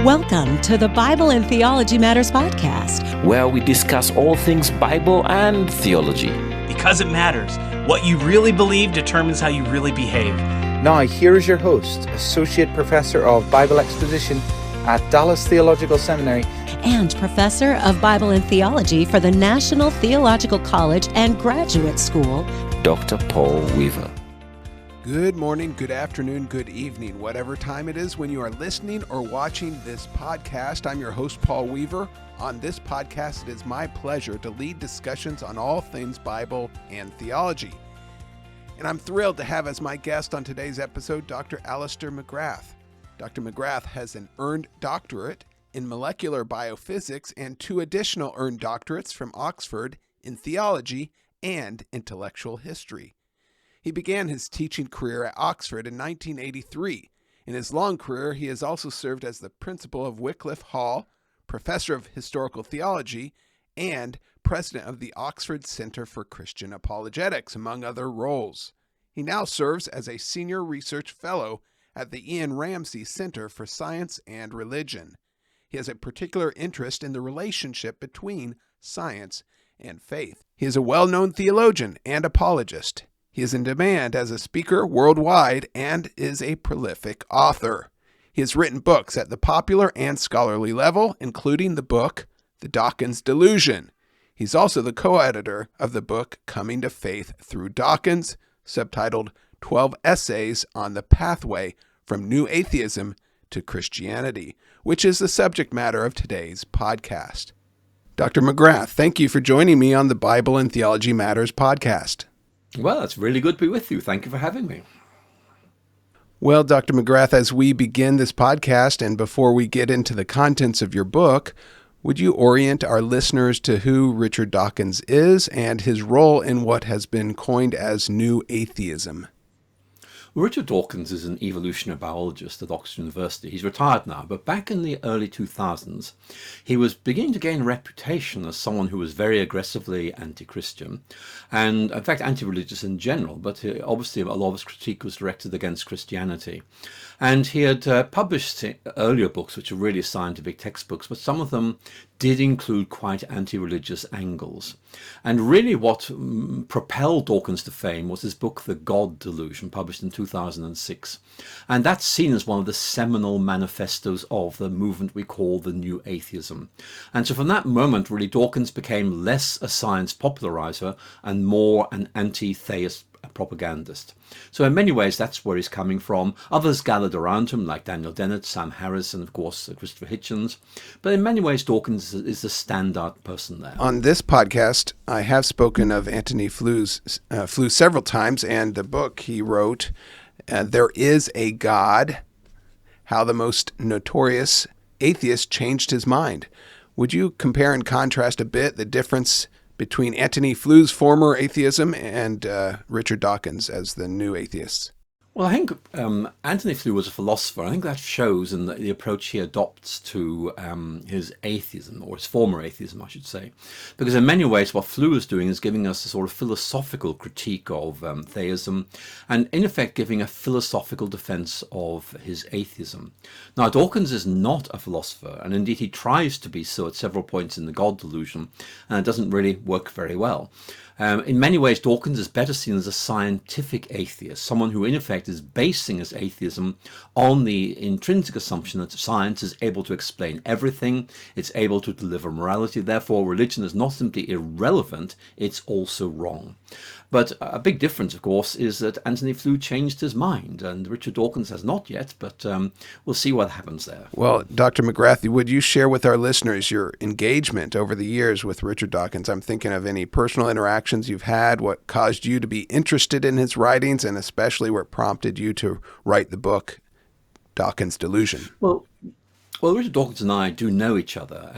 Welcome to the Bible and Theology Matters podcast, where we discuss all things Bible and theology. Because it matters. What you really believe determines how you really behave. Now, here is your host, Associate Professor of Bible Exposition at Dallas Theological Seminary and Professor of Bible and Theology for the National Theological College and Graduate School, Dr. Paul Weaver. Good morning, good afternoon, good evening, whatever time it is when you are listening or watching this podcast. I'm your host, Paul Weaver. On this podcast, it is my pleasure to lead discussions on all things Bible and theology. And I'm thrilled to have as my guest on today's episode, Dr. Alister McGrath. Dr. McGrath has an earned doctorate in molecular biophysics and 2 additional earned doctorates from Oxford in theology and intellectual history. He began his teaching career at Oxford in 1983. In his long career, he has also served as the principal of Wycliffe Hall, professor of historical theology, and president of the Oxford Center for Christian Apologetics, among other roles. He now serves as a senior research fellow at the Ian Ramsey Center for Science and Religion. He has a particular interest in the relationship between science and faith. He is a well-known theologian and apologist. He is in demand as a speaker worldwide and is a prolific author. He has written books at the popular and scholarly level, including the book, The Dawkins Delusion. He's also the co-editor of the book Coming to Faith Through Dawkins, subtitled 12 Essays on the Pathway from New Atheism to Christianity, which is the subject matter of today's podcast. Dr. McGrath, thank you for joining me on the Bible and Theology Matters podcast. Well, it's really good to be with you. Thank you for having me. Well, Dr. McGrath, as we begin this podcast and before we get into the contents of your book, would you orient our listeners to who Richard Dawkins is and his role in what has been coined as New Atheism? Richard Dawkins is an evolutionary biologist at Oxford University. He's retired now, but back in the early 2000s, he was beginning to gain a reputation as someone who was very aggressively anti-Christian and, in fact, anti-religious in general, but obviously a lot of his critique was directed against Christianity. And he had published earlier books, which are really scientific textbooks, but some of them did include quite anti-religious angles. And really what propelled Dawkins to fame was his book, The God Delusion, published in 2006. And that's seen as one of the seminal manifestos of the movement we call the New Atheism. And so from that moment, really, Dawkins became less a science popularizer and more an anti-theist propagandist. So in many ways, that's where he's coming from. Others gathered around him, like Daniel Dennett, Sam Harris, and of course, Christopher Hitchens. But in many ways, Dawkins is the standout person there. On this podcast, I have spoken of Antony Flew several times, and the book he wrote, There Is a God, How the Most Notorious Atheist Changed His Mind. Would you compare and contrast a bit the difference between Antony Flew's former atheism and Richard Dawkins as the new atheists? Well, I think Antony Flew was a philosopher. I think that shows in the approach he adopts to his atheism, or his former atheism, I should say. Because in many ways, what Flew is doing is giving us a sort of philosophical critique of theism, and in effect giving a philosophical defense of his atheism. Now, Dawkins is not a philosopher, and indeed he tries to be so at several points in The God Delusion, and it doesn't really work very well. In many ways, Dawkins is better seen as a scientific atheist, someone who in effect is basing his atheism on the intrinsic assumption that science is able to explain everything, it's able to deliver morality, therefore religion is not simply irrelevant, it's also wrong. But a big difference, of course, is that Antony Flew changed his mind, and Richard Dawkins has not yet, but we'll see what happens there. Well, Dr. McGrath, would you share with our listeners your engagement over the years with Richard Dawkins? I'm thinking of any personal interactions you've had, what caused you to be interested in his writings, and especially what prompted you to write the book, Dawkins Delusion. Well, Richard Dawkins and I do know each other.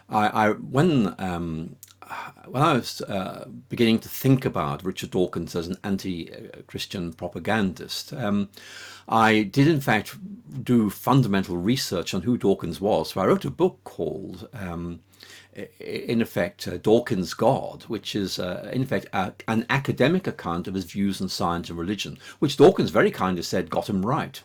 When I was beginning to think about Richard Dawkins as an anti-Christian propagandist, I did in fact do fundamental research on who Dawkins was. So I wrote a book called, in effect, Dawkins God, which is in effect an academic account of his views on science and religion, which Dawkins very kindly said got him right.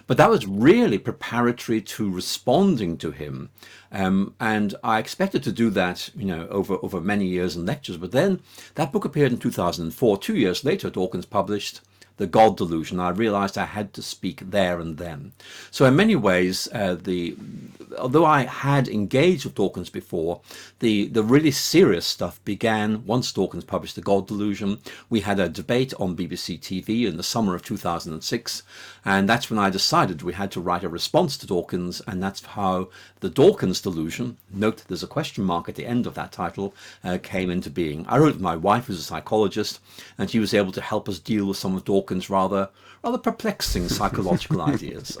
But that was really preparatory to responding to him. And I expected to do that, over many years in lectures. But then that book appeared in 2004. 2 years later, Dawkins published The God Delusion. I realized I had to speak there and then. So in many ways, although I had engaged with Dawkins before, the really serious stuff began once Dawkins published The God Delusion. We had a debate on BBC TV in the summer of 2006, and that's when I decided we had to write a response to Dawkins, and that's how The Dawkins Delusion, note there's a question mark at the end of that title, came into being. I wrote it with my wife, who's a psychologist, and she was able to help us deal with some of Dawkins' rather perplexing psychological ideas.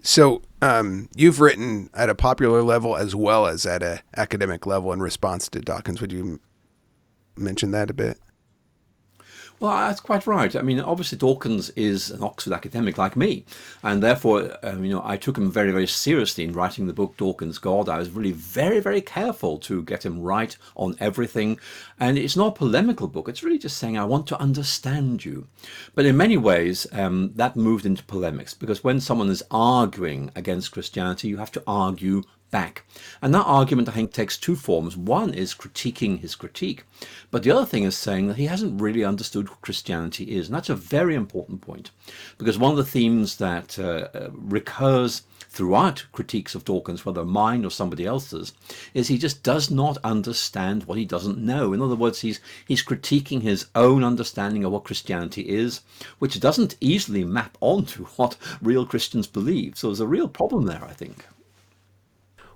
So you've written at a popular level as well as at an academic level in response to Dawkins. Would you mention that a bit? Well, that's quite right. I mean, obviously Dawkins is an Oxford academic like me, and therefore, I took him very, very seriously in writing the book Dawkins God. I was really very, very careful to get him right on everything, and it's not a polemical book. It's really just saying, I want to understand you. But in many ways, that moved into polemics, because when someone is arguing against Christianity, you have to argue back. And that argument, I think, takes two forms. One is critiquing his critique, but the other thing is saying that he hasn't really understood what Christianity is. And that's a very important point, because one of the themes that recurs throughout critiques of Dawkins, whether mine or somebody else's, is he just does not understand what he doesn't know. In other words, he's critiquing his own understanding of what Christianity is, which doesn't easily map onto what real Christians believe. So there's a real problem there, I think.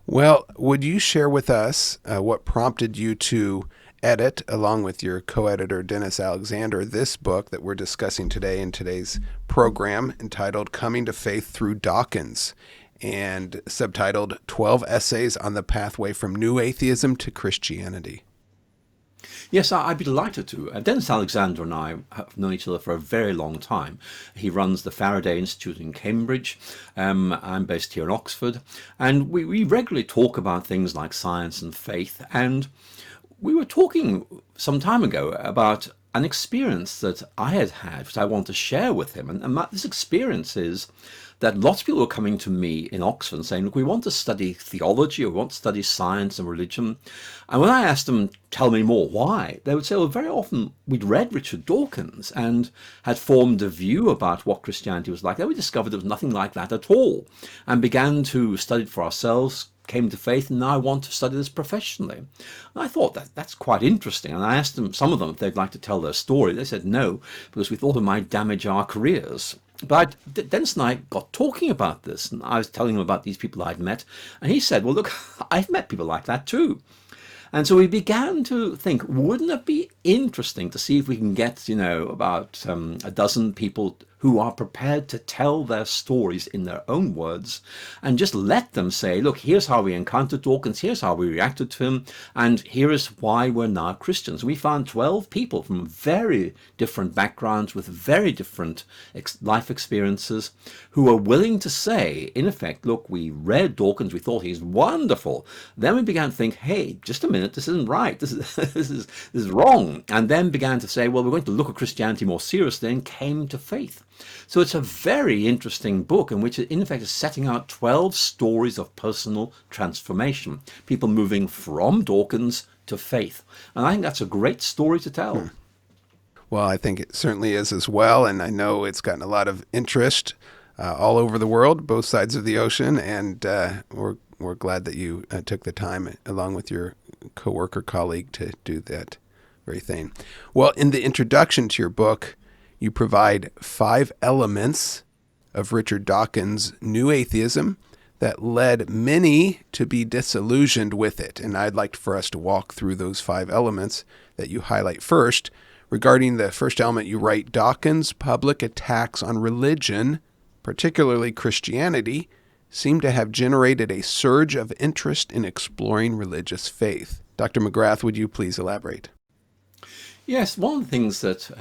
Well, would you share with us what prompted you to edit, along with your co-editor Dennis Alexander, this book that we're discussing today in today's program, entitled Coming to Faith Through Dawkins, and subtitled 12 Essays on the Pathway from New Atheism to Christianity? Yes, I'd be delighted to. Dennis Alexander and I have known each other for a very long time. He runs the Faraday Institute in Cambridge. I'm based here in Oxford. And we regularly talk about things like science and faith. And we were talking some time ago about an experience that I had, which I want to share with him. And this experience is that lots of people were coming to me in Oxford saying, look, we want to study theology, or we want to study science and religion. And when I asked them, tell me more, why? They would say, well, very often we'd read Richard Dawkins and had formed a view about what Christianity was like. Then we discovered there was nothing like that at all, and began to study it for ourselves, came to faith, and now I want to study this professionally. And I thought that's quite interesting. And I asked them, some of them, if they'd like to tell their story. They said no, because we thought it might damage our careers. But Dennis and I got talking about this, and I was telling him about these people I'd met, and he said, well, look, I've met people like that too. And so we began to think, wouldn't it be interesting to see if we can get, about a dozen people who are prepared to tell their stories in their own words, and just let them say, look, here's how we encountered Dawkins, here's how we reacted to him, and here is why we're now Christians. We found 12 people from very different backgrounds with very different life experiences who were willing to say, in effect, look, we read Dawkins, we thought he's wonderful. Then we began to think, hey, just a minute, this isn't right, this is wrong. And then began to say, well, we're going to look at Christianity more seriously, and came to faith. So it's a very interesting book in which it, in effect, is setting out 12 stories of personal transformation, people moving from Dawkins to faith. And I think that's a great story to tell. Well, I think it certainly is as well, and I know it's gotten a lot of interest all over the world, both sides of the ocean, and we're glad that you took the time, along with your coworker colleague, to do that very thing. Well, in the introduction to your book, you provide 5 elements of Richard Dawkins' New Atheism that led many to be disillusioned with it. And I'd like for us to walk through those 5 elements that you highlight first. Regarding the first element, you write, Dawkins' public attacks on religion, particularly Christianity, seem to have generated a surge of interest in exploring religious faith. Dr. McGrath, would you please elaborate? Yes, one of the things that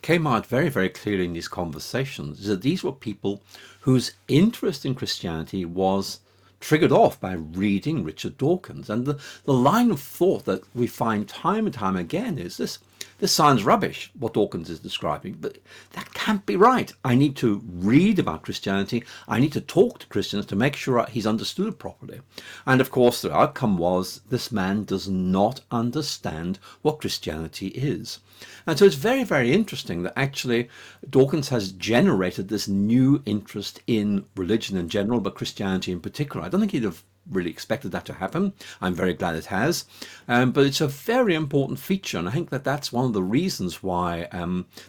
came out very, very clearly in these conversations is that these were people whose interest in Christianity was triggered off by reading Richard Dawkins. And the line of thought that we find time and time again is this this sounds rubbish, what Dawkins is describing, but that can't be right. I need to read about Christianity. I need to talk to Christians to make sure he's understood it properly. And of course, the outcome was this man does not understand what Christianity is. And so it's very, very interesting that actually Dawkins has generated this new interest in religion in general, but Christianity in particular. I don't think he'd have really expected that to happen. I'm very glad it has. But it's a very important feature, and I think that that's one of the reasons why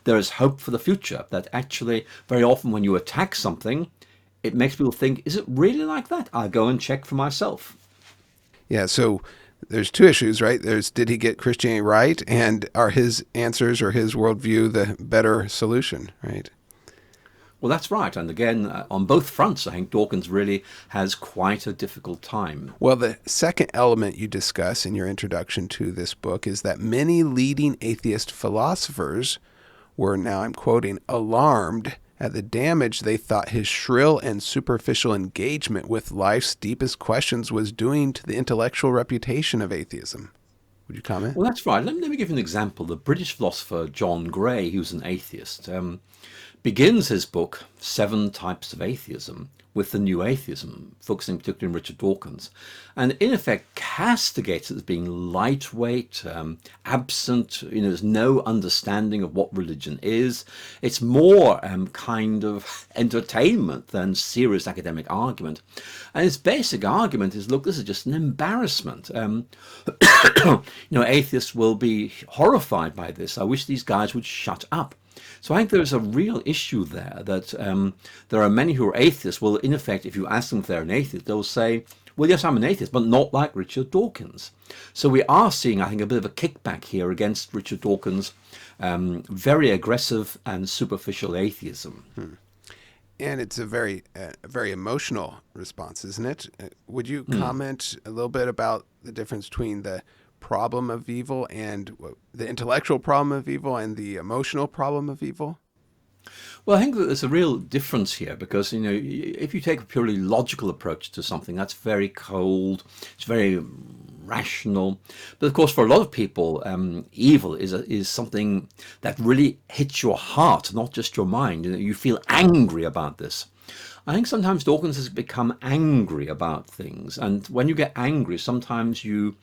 there is hope for the future, that actually very often when you attack something, it makes people think, is it really like that? I'll go and check for myself. Yeah, so there's two issues, right? There's, did he get Christianity right? And are his answers or his worldview the better solution, right? Well, that's right. And again, on both fronts, I think Dawkins really has quite a difficult time. Well, the second element you discuss in your introduction to this book is that many leading atheist philosophers were, now I'm quoting, alarmed at the damage they thought his shrill and superficial engagement with life's deepest questions was doing to the intellectual reputation of atheism. Would you comment? Well, that's right. Let me give you an example. The British philosopher John Gray, who's an atheist, begins his book, 7 Types of Atheism, with the new atheism, focusing particularly on Richard Dawkins, and in effect castigates it as being lightweight, absent, there's no understanding of what religion is. It's more kind of entertainment than serious academic argument. And his basic argument is, look, this is just an embarrassment. Atheists will be horrified by this. I wish these guys would shut up. So I think there's a real issue there, that there are many who are atheists. Well, in effect, if you ask them if they're an atheist, they'll say, well, yes, I'm an atheist, but not like Richard Dawkins. So we are seeing, I think, a bit of a kickback here against Richard Dawkins' very aggressive and superficial atheism. And it's a very emotional response, isn't it? Would you comment a little bit about the difference between the problem of evil and the intellectual problem of evil and the emotional problem of evil? Well, I think that there's a real difference here because, if you take a purely logical approach to something, that's very cold, it's very rational. But of course, for a lot of people, evil is something that really hits your heart, not just your mind. You feel angry about this. I think sometimes Dawkins has become angry about things. And when you get angry, sometimes you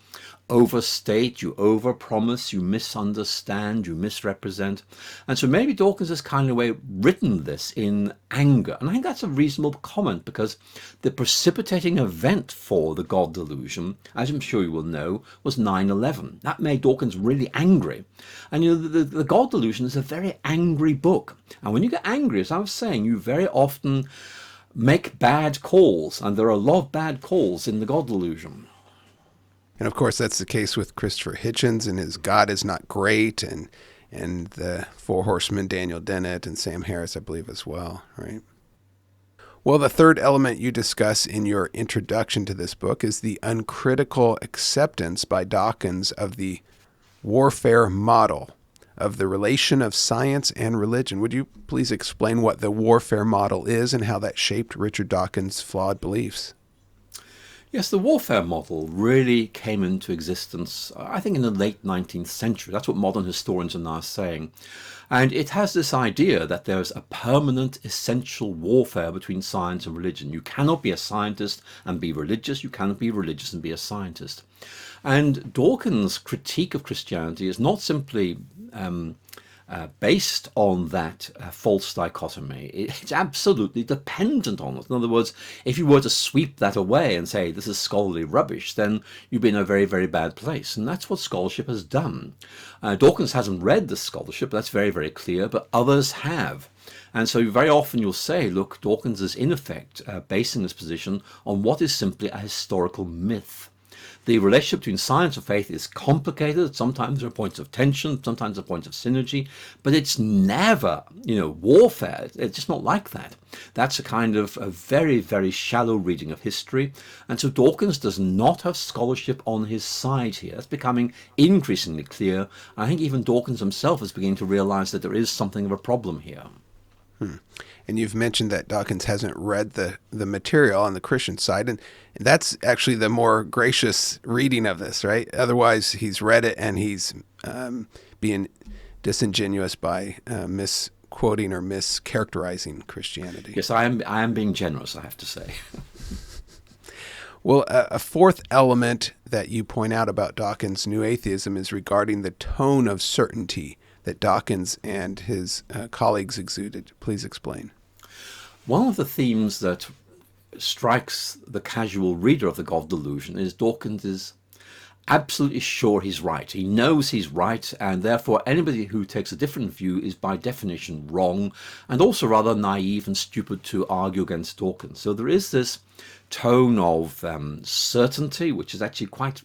overstate, you overpromise, you misunderstand, you misrepresent. And so maybe Dawkins has kind of way written this in anger. And I think that's a reasonable comment because the precipitating event for the God delusion, as I'm sure you will know, was 9/11. That made Dawkins really angry. And the God delusion is a very angry book. And when you get angry, as I was saying, you very often make bad calls. And there are a lot of bad calls in the God delusion. And of course, that's the case with Christopher Hitchens and his God is Not Great, and the Four Horsemen, Daniel Dennett and Sam Harris, I believe, as well, right? Well, the third element you discuss in your introduction to this book is the uncritical acceptance by Dawkins of the warfare model of the relation of science and religion. Would you please explain what the warfare model is and how that shaped Richard Dawkins' flawed beliefs? Yes, the warfare model really came into existence, I think, in the late 19th century. That's what modern historians are now saying. And it has this idea that there's a permanent, essential warfare between science and religion. You cannot be a scientist and be religious. You cannot be religious and be a scientist. And Dawkins' critique of Christianity is not simply based on that false dichotomy. It's absolutely dependent on it. In other words, if you were to sweep that away and say this is scholarly rubbish, then you'd be in a very, very bad place. And that's what scholarship has done. Dawkins hasn't read the scholarship, that's very, very clear, but others have. And so very often you'll say, look, Dawkins is in effect basing this position on what is simply a historical myth. The relationship between science and faith is complicated. Sometimes there are points of tension, sometimes there are points of synergy, but it's never, warfare. It's just not like that. That's a kind of a very, very shallow reading of history. And so Dawkins does not have scholarship on his side here. That's becoming increasingly clear. I think even Dawkins himself is beginning to realize that there is something of a problem here. And you've mentioned that Dawkins hasn't read the material on the Christian side, and that's actually the more gracious reading of this, right? Otherwise, he's read it and he's being disingenuous by misquoting or mischaracterizing Christianity. Yes, I am being generous, I have to say. Well, a fourth element that you point out about Dawkins' New Atheism is regarding the tone of certainty that Dawkins and his colleagues exuded. Please explain. One of the themes that strikes the casual reader of the God Delusion is Dawkins is absolutely sure he's right. He knows he's right, and therefore anybody who takes a different view is by definition wrong, and also rather naive and stupid to argue against Dawkins. So there is this tone of certainty, which is actually quite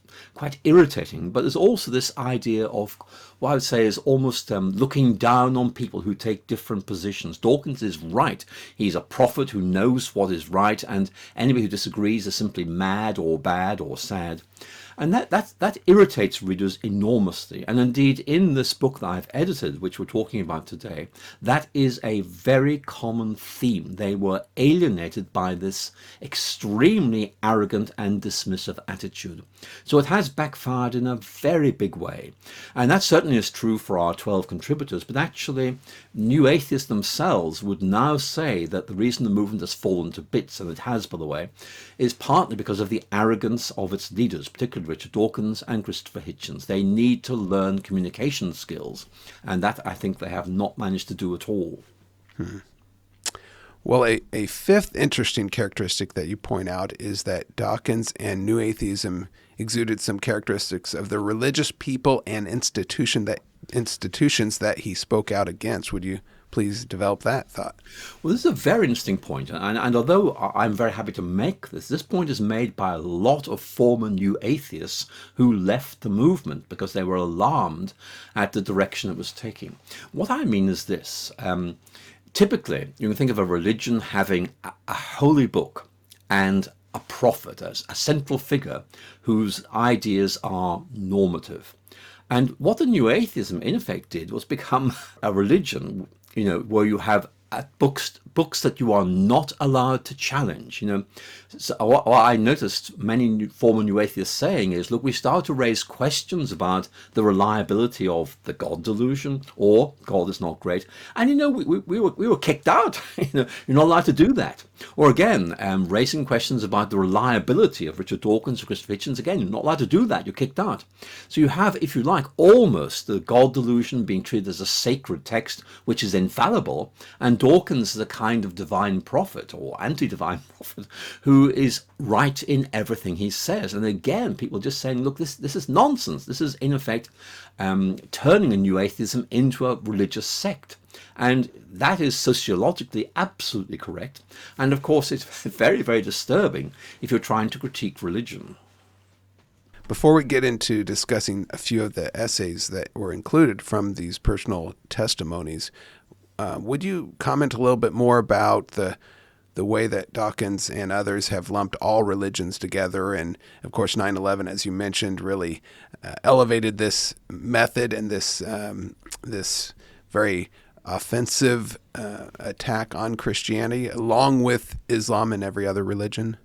irritating, but there's also this idea of what I would say is almost looking down on people who take different positions. Dawkins is right. He's a prophet who knows what is right, and anybody who disagrees is simply mad or bad or sad. And that irritates readers enormously. And indeed, in this book that I've edited, which we're talking about today, that is a very common theme. They were alienated by this extremely arrogant and dismissive attitude. So it has backfired in a very big way. And that certainly is true for our 12 contributors, but actually new atheists themselves would now say that the reason the movement has fallen to bits, and it has, by the way, is partly because of the arrogance of its leaders, particularly Richard Dawkins and Christopher Hitchens. They need to learn communication skills, and that I think they have not managed to do at all. Well, a fifth interesting characteristic that you point out is that Dawkins and New Atheism exuded some characteristics of the religious people and institutions that he spoke out against. Would you please develop that thought? Well, this is a very interesting point, and although I'm very happy to make this point is made by a lot of former New Atheists who left the movement because they were alarmed at the direction it was taking. What I mean is this. Typically, you can think of a religion having a holy book and a prophet as a central figure whose ideas are normative. And what the New Atheism in effect did was become a religion, where you have books that you are not allowed to challenge. So what I noticed many former New Atheists saying is, look, we start to raise questions about the reliability of the God delusion, or God is not great, and we were kicked out. You're not allowed to do that. Or again, raising questions about the reliability of Richard Dawkins or Christopher Hitchens. Again, you're not allowed to do that. You're kicked out. So you have, if you like, almost the God delusion being treated as a sacred text which is infallible, and Dawkins is a kind of divine prophet or anti-divine prophet who is right in everything he says. And again, people just saying, look, this is nonsense. This is in effect turning a New Atheism into a religious sect. And that is sociologically absolutely correct. And of course, it's very, very disturbing if you're trying to critique religion. Before we get into discussing a few of the essays that were included from these personal testimonies, would you comment a little bit more about the way that Dawkins and others have lumped all religions together? And of course, 9/11, as you mentioned, really elevated this method and this very offensive attack on Christianity, along with Islam and every other religion?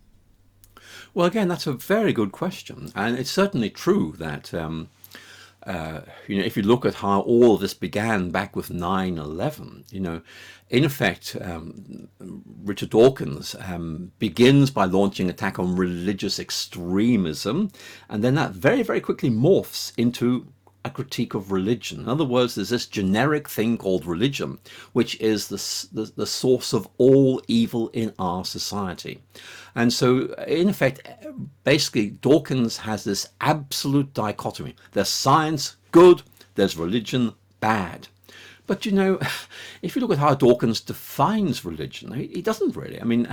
Well, again, that's a very good question. And it's certainly true that if you look at how all of this began back with 9/11, in effect, Richard Dawkins begins by launching an attack on religious extremism, and then that very, very quickly morphs into a critique of religion. In other words, there's this generic thing called religion, which is the source of all evil in our society. And so, in effect, basically, Dawkins has this absolute dichotomy. There's science, good, there's religion, bad. But if you look at how Dawkins defines religion, he doesn't really. I mean,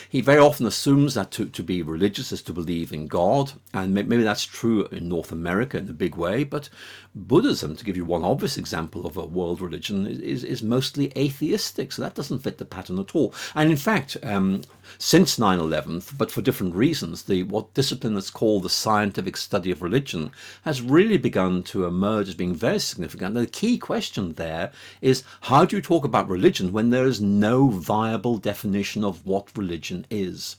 he very often assumes that to be religious is to believe in God, and maybe that's true in North America in a big way, but Buddhism, to give you one obvious example of a world religion, is mostly atheistic, so that doesn't fit the pattern at all. And in fact, since 9/11, but for different reasons, what discipline that's called the scientific study of religion has really begun to emerge as being very significant. And the key question there is, how do you talk about religion when there is no viable definition of what religion is?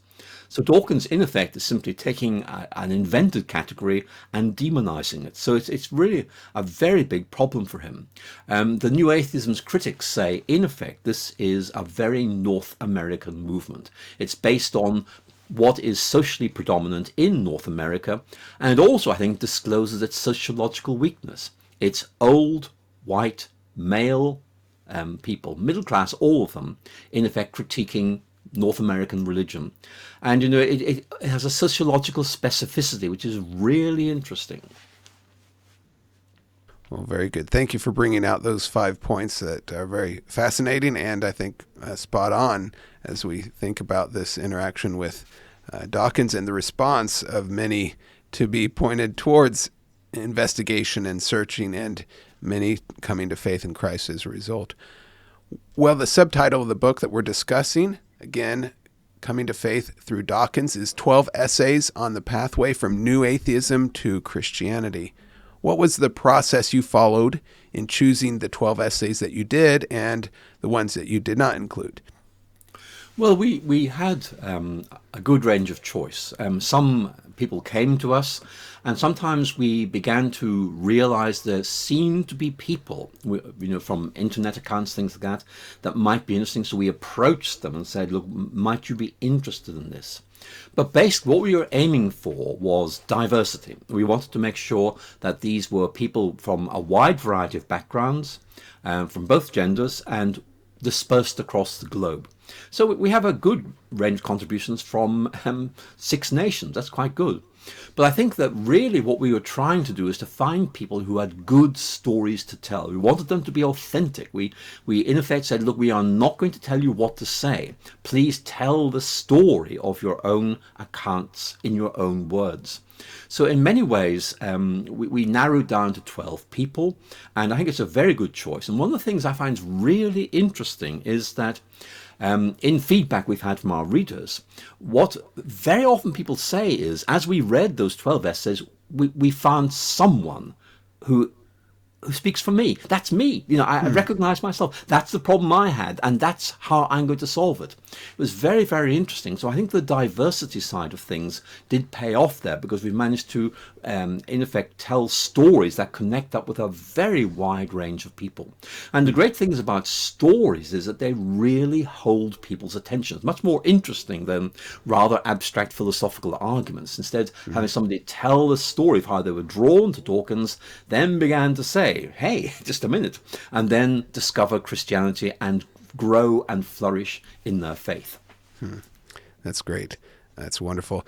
So Dawkins, in effect, is simply taking an invented category and demonizing it. So it's really a very big problem for him. The New Atheism's critics say, in effect, this is a very North American movement. It's based on what is socially predominant in North America, and it also, I think, discloses its sociological weakness. It's old, white, male people, middle class, all of them, in effect critiquing North American religion. And, it has a sociological specificity, which is really interesting. Well, very good. Thank you for bringing out those 5 points that are very fascinating and I think spot on as we think about this interaction with Dawkins and the response of many to be pointed towards investigation and searching, and many coming to faith in Christ as a result. Well, the subtitle of the book that we're discussing, again, Coming to Faith Through Dawkins, is 12 Essays on the Pathway from New Atheism to Christianity. What was the process you followed in choosing the 12 essays that you did and the ones that you did not include? Well, we had a good range of choice. Some people came to us, and sometimes we began to realize there seemed to be people, from internet accounts, things like that, that might be interesting. So we approached them and said, look, might you be interested in this? But basically what we were aiming for was diversity. We wanted to make sure that these were people from a wide variety of backgrounds, from both genders, and dispersed across the globe. So we have a good range of contributions from 6 nations. That's quite good. But I think that really what we were trying to do is to find people who had good stories to tell. We wanted them to be authentic. We in effect said, look, we are not going to tell you what to say. Please tell the story of your own accounts in your own words. So in many ways, we narrowed down to 12 people, and I think it's a very good choice. And one of the things I find really interesting is that in feedback we've had from our readers, what very often people say is, as we read those 12 essays, we found someone who speaks for me. That's me. I recognize myself. That's the problem I had, and that's how I'm going to solve it. It was very, very interesting. So I think the diversity side of things did pay off there, because we managed to, in effect, tell stories that connect up with a very wide range of people. And the great things about stories is that they really hold people's attention. It's much more interesting than rather abstract philosophical arguments. Instead, having somebody tell the story of how they were drawn to Dawkins, then began to say, hey, just a minute, and then discover Christianity and grow and flourish in their faith. That's great. That's wonderful.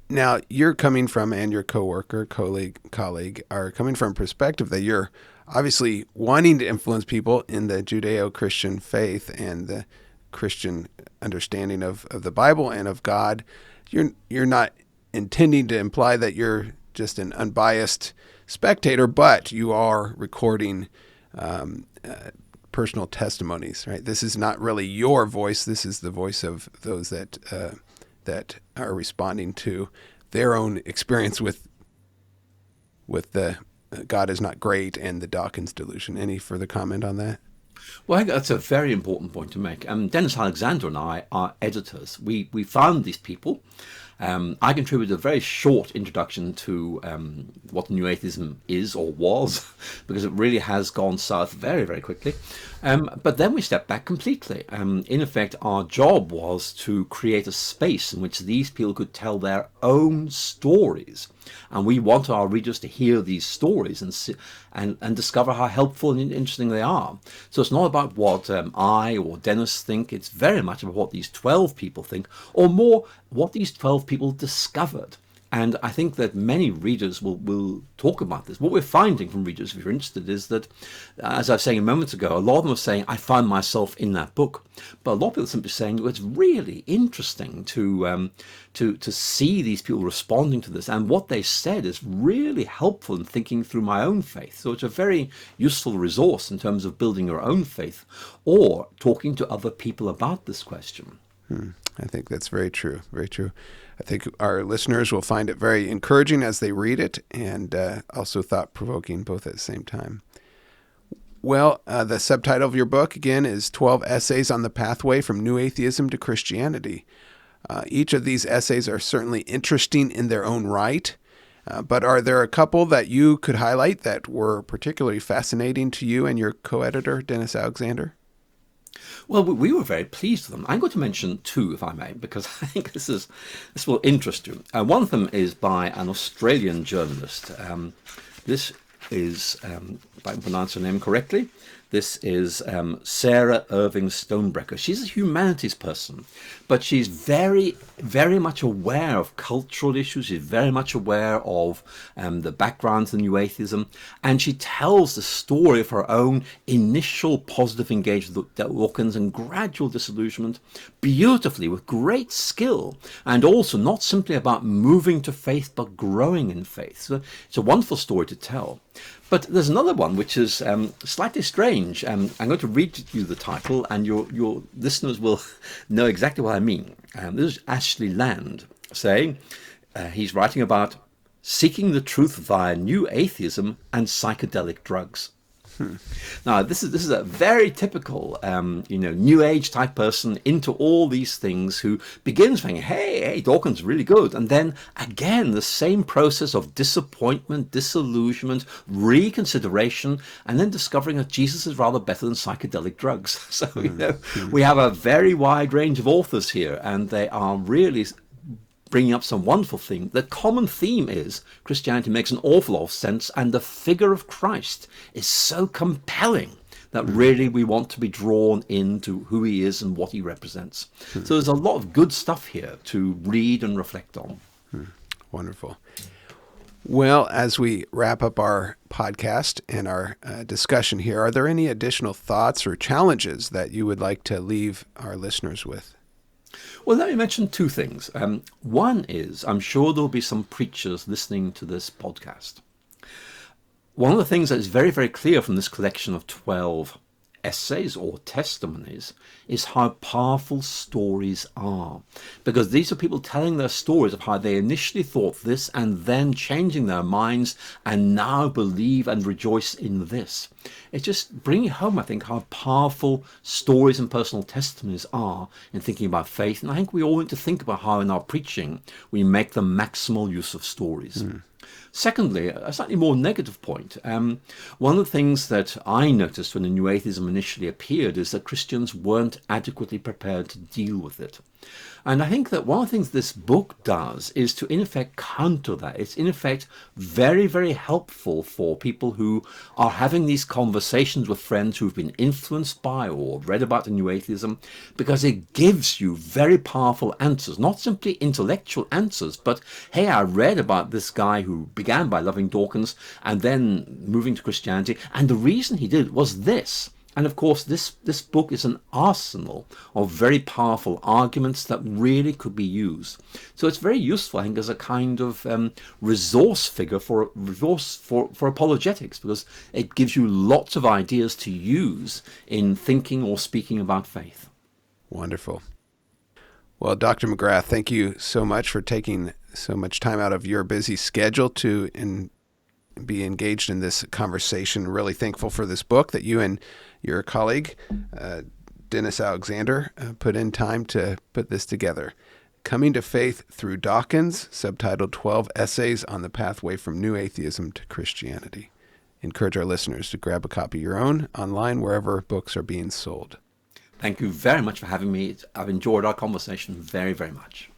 Now, you're coming from, and your colleague are coming from a perspective that you're obviously wanting to influence people in the Judeo-Christian faith and the Christian understanding of the Bible and of God. You're not intending to imply that you're just an unbiased spectator, but you are recording personal testimonies, right? This is not really your voice. This is the voice of those that are responding to their own experience with the God is not great and the Dawkins delusion. Any further comment on that? Well, I think that's a very important point to make. Dennis Alexander and I are editors. We found these people. I contributed a very short introduction to what New Atheism is or was, because it really has gone south very, very quickly. But then we stepped back completely. In effect, our job was to create a space in which these people could tell their own stories. And we want our readers to hear these stories and discover how helpful and interesting they are. So it's not about what I or Dennis think. It's very much about what these 12 people think, or more, what these 12 people discovered. And I think that many readers will talk about this. What we're finding from readers, if you're interested, is that, as I was saying a moment ago, a lot of them are saying, I found myself in that book. But a lot of people are simply saying, well, it's really interesting to see these people responding to this. And what they said is really helpful in thinking through my own faith. So it's a very useful resource in terms of building your own faith or talking to other people about this question. I think that's very true. Very true. I think our listeners will find it very encouraging as they read it, and also thought-provoking both at the same time. Well, the subtitle of your book, again, is 12 Essays on the Pathway from New Atheism to Christianity. Each of these essays are certainly interesting in their own right, but are there a couple that you could highlight that were particularly fascinating to you and your co-editor, Dennis Alexander? Well, we were very pleased with them. I'm going to mention two, if I may, because I think this will interest you. One of them is by an Australian journalist. This is, if I can pronounce her name correctly, this is Sarah Irving Stonebreaker. She's a humanities person, but she's very, very much aware of cultural issues. She's very much aware of the background to New Atheism. And she tells the story of her own initial positive engagement with Dawkins and gradual disillusionment beautifully, with great skill, and also not simply about moving to faith, but growing in faith. So it's a wonderful story to tell. But there's another one which is slightly strange. I'm going to read you the title, and your listeners will know exactly what I mean. This is Ashley Land saying, he's writing about seeking the truth via new atheism and psychedelic drugs. Now, this is a very typical, New Age type person into all these things, who begins saying, hey, Dawkins is really good. And then, again, the same process of disappointment, disillusionment, reconsideration, and then discovering that Jesus is rather better than psychedelic drugs. So, we have a very wide range of authors here, and they are really bringing up some wonderful things. The common theme is Christianity makes an awful lot of sense, and the figure of Christ is so compelling that really we want to be drawn into who he is and what he represents. So there's a lot of good stuff here to read and reflect on. Wonderful. Well, as we wrap up our podcast and our discussion here, are there any additional thoughts or challenges that you would like to leave our listeners with? Well, let me mention two things. One is, I'm sure there'll be some preachers listening to this podcast. One of the things that is very, very clear from this collection of 12 essays or testimonies is how powerful stories are, because these are people telling their stories of how they initially thought this and then changing their minds and now believe and rejoice in this. It's just bringing home, I think, how powerful stories and personal testimonies are in thinking about faith. And I think we all need to think about how in our preaching we make the maximal use of stories. Secondly, a slightly more negative point. One of the things that I noticed when the New Atheism initially appeared is that Christians weren't adequately prepared to deal with it. And I think that one of the things this book does is to, in effect, counter that. It's, in effect, very, very helpful for people who are having these conversations with friends who've been influenced by or read about the New Atheism, because it gives you very powerful answers, not simply intellectual answers, but, hey, I read about this guy who began by loving Dawkins and then moving to Christianity, and the reason he did was this. And of course, this book is an arsenal of very powerful arguments that really could be used. So it's very useful, I think, as a kind of resource figure for apologetics, because it gives you lots of ideas to use in thinking or speaking about faith. Wonderful. Well, Dr. McGrath, thank you so much for taking so much time out of your busy schedule to be engaged in this conversation. Really thankful for this book that you and your colleague, Dennis Alexander, put in time to put this together. Coming to Faith Through Dawkins, subtitled 12 Essays on the Pathway from New Atheism to Christianity. Encourage our listeners to grab a copy of your own online wherever books are being sold. Thank you very much for having me. I've enjoyed our conversation very, very much.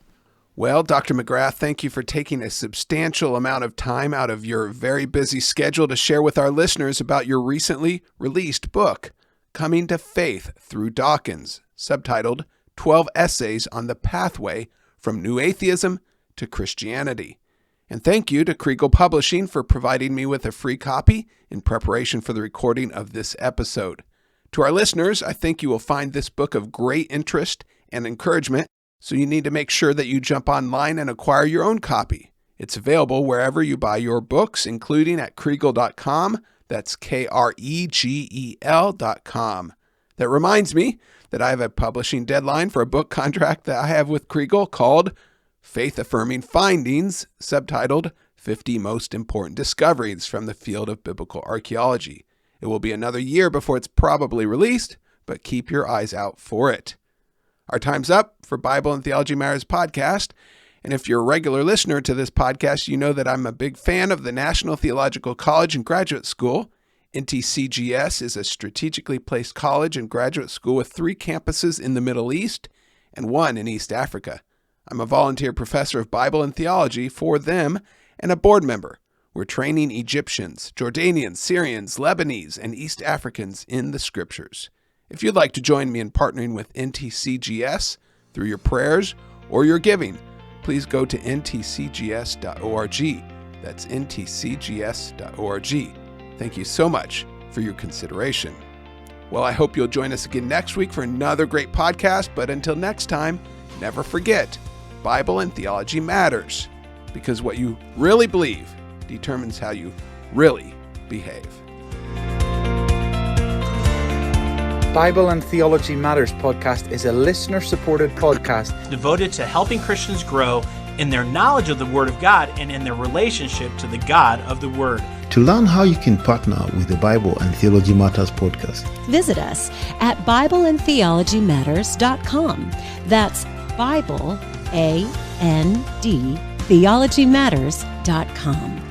Well, Dr. McGrath, thank you for taking a substantial amount of time out of your very busy schedule to share with our listeners about your recently released book, Coming to Faith Through Dawkins, subtitled 12 Essays on the Pathway from New Atheism to Christianity. And thank you to Kriegel Publishing for providing me with a free copy in preparation for the recording of this episode. To our listeners, I think you will find this book of great interest and encouragement, so you need to make sure that you jump online and acquire your own copy. It's available wherever you buy your books, including at Kriegel.com. That's KREGEL.com. That reminds me that I have a publishing deadline for a book contract that I have with Kriegel called Faith Affirming Findings, subtitled 50 Most Important Discoveries from the Field of Biblical Archaeology. It will be another year before it's probably released, but keep your eyes out for it. Our time's up for Bible and Theology Matters podcast. And if you're a regular listener to this podcast, you know that I'm a big fan of the National Theological College and Graduate School. NTCGS is a strategically placed college and graduate school with 3 campuses in the Middle East and 1 in East Africa. I'm a volunteer professor of Bible and theology for them and a board member. We're training Egyptians, Jordanians, Syrians, Lebanese, and East Africans in the Scriptures. If you'd like to join me in partnering with NTCGS through your prayers or your giving, please go to ntcgs.org. That's ntcgs.org. Thank you so much for your consideration. Well, I hope you'll join us again next week for another great podcast, but until next time, never forget, Bible and theology matters, because what you really believe determines how you really behave. Bible and Theology Matters podcast is a listener-supported podcast devoted to helping Christians grow in their knowledge of the Word of God and in their relationship to the God of the Word. To learn how you can partner with the Bible and Theology Matters podcast, visit us at BibleandTheologyMatters.com. That's Bible, A-N-D, TheologyMatters.com.